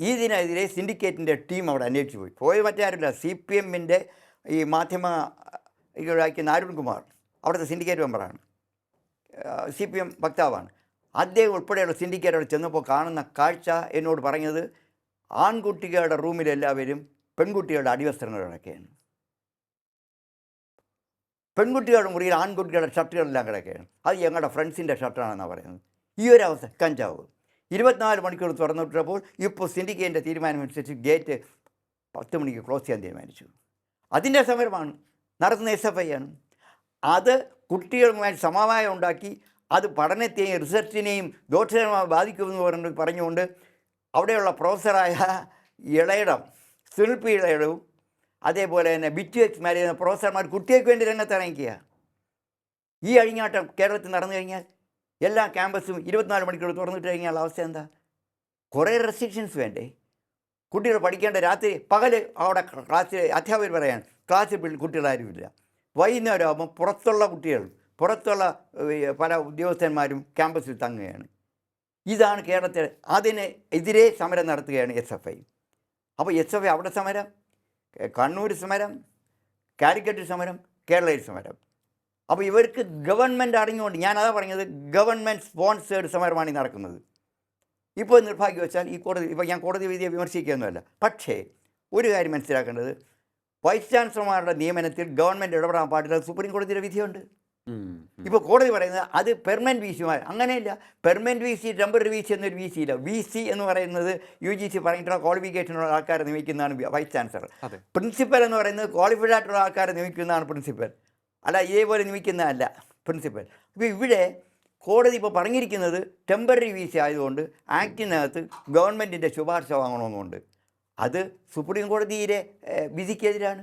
ഇതിനെതിരെ സിൻഡിക്കേറ്റിൻ്റെ ടീം അവിടെ അന്വേഷിച്ചു പോയത് മറ്റാരുമില്ല, CPM-ൻ്റെ ഈ മാധ്യമ ഇതാക്കിയ അരുൺകുമാർ അവിടുത്തെ സിൻഡിക്കേറ്റ് മെമ്പറാണ്, CPM വക്താവാണ്. അദ്ദേഹം ഉൾപ്പെടെയുള്ള സിൻഡിക്കേറ്റ് അവിടെ ചെന്നപ്പോൾ കാണുന്ന കാഴ്ച എന്നോട് പറഞ്ഞത്, ആൺകുട്ടികളുടെ റൂമിലെല്ലാവരും പെൺകുട്ടികളുടെ അടിവസ്ത്രങ്ങൾ കിടക്കുകയാണ്, പെൺകുട്ടികളുടെ മുറിയിൽ ആൺകുട്ടികളുടെ ഷർട്ടുകളെല്ലാം കിടക്കുകയാണ്. അത് ഞങ്ങളുടെ ഫ്രണ്ട്സിൻ്റെ ഷർട്ടാണെന്നാണ് പറയുന്നത്. ഈ ഒരു അവസ്ഥ കഞ്ചാവ് 24 മണിക്കൂർ തുറന്നിട്ടപ്പോൾ ഇപ്പോൾ സിൻഡിക്കേറ്റിൻ്റെ തീരുമാനമനുസരിച്ച് ഗേറ്റ് 10 മണിക്ക് ക്ലോസ് ചെയ്യാൻ തീരുമാനിച്ചു. അതിൻ്റെ സമരമാണ് നടത്തുന്ന SFI ആണ്. അത് കുട്ടികളുമായി സമവായം ഉണ്ടാക്കി അത് പഠനത്തെയും റിസർച്ചിനെയും ദോഷകരമായി ബാധിക്കുമെന്ന് പറഞ്ഞുകൊണ്ട് അവിടെയുള്ള പ്രൊഫസറായ ഇളയിടം, സുനിൽ പി ഇളയിടവും അതേപോലെ തന്നെ BTH മാരുന്ന പ്രൊഫസർമാർ കുട്ടികൾക്ക് വേണ്ടി രംഗത്തിറങ്ങിക്കുക. ഈ അഴിഞ്ഞാട്ടം കേരളത്തിൽ നടന്നു കഴിഞ്ഞാൽ എല്ലാ ക്യാമ്പസും 24 മണിക്കൂർ തുറന്നിട്ട് കഴിഞ്ഞാൽ അവസ്ഥ എന്താ? കുറേ റെസ്ട്രിക്ഷൻസ് വേണ്ടേ? കുട്ടികൾ പഠിക്കേണ്ട രാത്രി പകൽ അവിടെ ക്ലാസ്സിൽ അധ്യാപകർ പറയാൻ ക്ലാസ്സിൽ കുട്ടികളാരുമില്ല. വൈകുന്നേരം ആകുമ്പോൾ പുറത്തുള്ള കുട്ടികൾ, പുറത്തുള്ള പല ഉദ്യോഗസ്ഥന്മാരും ക്യാമ്പസിൽ തങ്ങുകയാണ്. ഇതാണ് കേരളത്തിൽ. അതിനെതിരെ സമരം നടത്തുകയാണ് SFI. അപ്പോൾ SFI അവിടെ സമരം, കണ്ണൂർ സമരം, കാലിക്കറ്റ് സമരം, കേരളയിൽ സമരം. അപ്പോൾ ഇവർക്ക് ഗവൺമെൻറ് അറിഞ്ഞുകൊണ്ട്, ഞാനതാ പറഞ്ഞത്, ഗവൺമെൻറ് സ്പോൺസേഡ് സമരമാണ് ഈ നടക്കുന്നത്. ഇപ്പോൾ നിർഭാഗ്യവശാൽ ഈ കോടതി, ഇപ്പോൾ ഞാൻ കോടതി വിധിയെ വിമർശിക്കുകയൊന്നുമല്ല, പക്ഷേ ഒരു കാര്യം മനസ്സിലാക്കേണ്ടത്, വൈസ് ചാൻസലർമാരുടെ നിയമനത്തിൽ ഗവൺമെൻറ് ഇടപെടാൻ പാടില്ല, സുപ്രീം കോടതിയുടെ വിധിയുണ്ട്. ഇപ്പോൾ കോടതി പറയുന്നത് അത് പെർമനൻറ്റ് VC-മാർ, അങ്ങനെയില്ല. പെർമനൻറ്റ് VC, ടെമ്പററി VC എന്നൊരു VC ഇല്ല. VC എന്ന് പറയുന്നത് UGC പറഞ്ഞിട്ടുള്ള ക്വാളിഫിക്കേഷനുള്ള ആൾക്കാരെ നിയമിക്കുന്നതാണ് വൈസ് ചാൻസലർ. പ്രിൻസിപ്പൽ എന്ന് പറയുന്നത് ക്വാളിഫൈഡ് ആയിട്ടുള്ള ആൾക്കാരെ നിയമിക്കുന്നതാണ് പ്രിൻസിപ്പൽ, അല്ല ഇതേപോലെ നിയമിക്കുന്നതല്ല പ്രിൻസിപ്പൽ. ഇപ്പോൾ ഇവിടെ കോടതി ഇപ്പോൾ പറഞ്ഞിരിക്കുന്നത് ടെമ്പററി VC ആയതുകൊണ്ട് ആക്ടിനകത്ത് ഗവൺമെൻറ്റിൻ്റെ ശുപാർശ വാങ്ങണമെന്നുണ്ട്. അത് സുപ്രീം കോടതിയിലെ വിധിക്കെതിരാണ്.